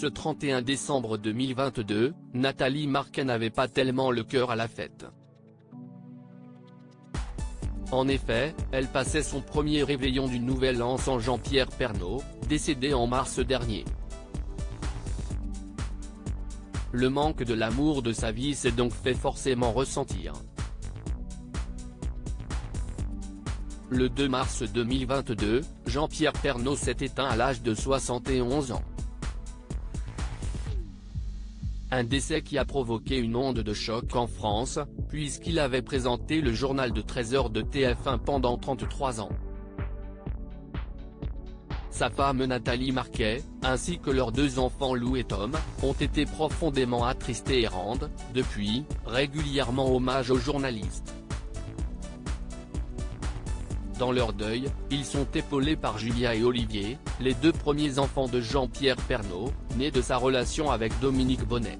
Ce 31 décembre 2022, Nathalie Marquet n'avait pas tellement le cœur à la fête. En effet, elle passait son premier réveillon du Nouvel An sans Jean-Pierre Pernaut, décédé en mars dernier. Le manque de l'amour de sa vie s'est donc fait forcément ressentir. Le 2 mars 2022, Jean-Pierre Pernaut s'est éteint à l'âge de 71 ans. Un décès qui a provoqué une onde de choc en France, puisqu'il avait présenté le journal de 13h de TF1 pendant 33 ans. Sa femme Nathalie Marquet, ainsi que leurs deux enfants Lou et Tom, ont été profondément attristés et rendent, depuis, régulièrement hommage aux journalistes. Dans leur deuil, ils sont épaulés par Julia et Olivier, les deux premiers enfants de Jean-Pierre Pernaut, nés de sa relation avec Dominique Bonnet.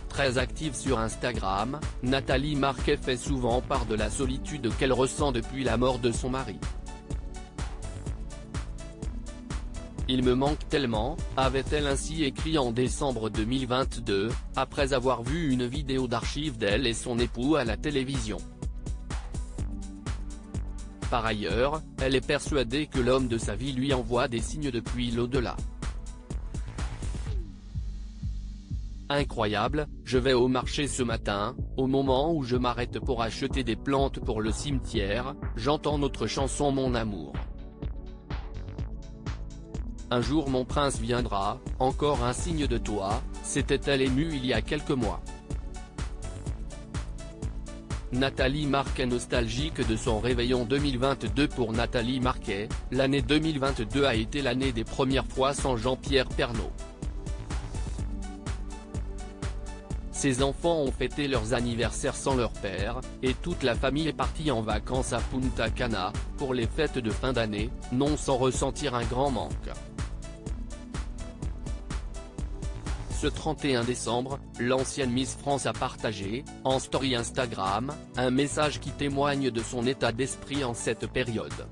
Très active sur Instagram, Nathalie Marquet fait souvent part de la solitude qu'elle ressent depuis la mort de son mari. « Il me manque tellement », avait-elle ainsi écrit en décembre 2022, après avoir vu une vidéo d'archives d'elle et son époux à la télévision. Par ailleurs, elle est persuadée que l'homme de sa vie lui envoie des signes depuis l'au-delà. Incroyable, je vais au marché ce matin, au moment où je m'arrête pour acheter des plantes pour le cimetière, j'entends notre chanson Mon amour. Un jour mon prince viendra, encore un signe de toi, s'était-elle émue il y a quelques mois. Nathalie Marquet nostalgique de son réveillon 2022. Pour Nathalie Marquet, l'année 2022 a été l'année des premières fois sans Jean-Pierre Pernaut. Ses enfants ont fêté leurs anniversaires sans leur père, et toute la famille est partie en vacances à Punta Cana, pour les fêtes de fin d'année, non sans ressentir un grand manque. Ce 31 décembre, l'ancienne Miss France a partagé, en story Instagram, un message qui témoigne de son état d'esprit en cette période.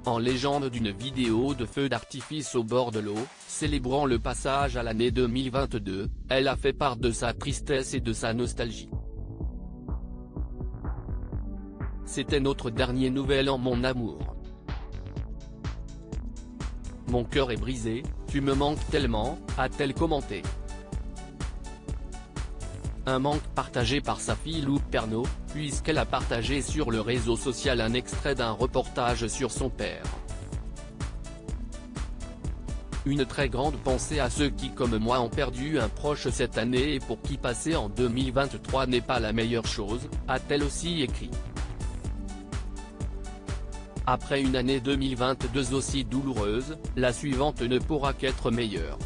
En légende d'une vidéo de feux d'artifice au bord de l'eau, célébrant le passage à l'année 2022, elle a fait part de sa tristesse et de sa nostalgie. C'était notre dernier Nouvel An mon amour. Mon cœur est brisé, tu me manques tellement, a-t-elle commenté. Un manque partagé par sa fille Lou Pernaut, puisqu'elle a partagé sur le réseau social un extrait d'un reportage sur son père. Une très grande pensée à ceux qui comme moi ont perdu un proche cette année et pour qui passer en 2023 n'est pas la meilleure chose, a-t-elle aussi écrit. Après une année 2022 aussi douloureuse, la suivante ne pourra qu'être meilleure.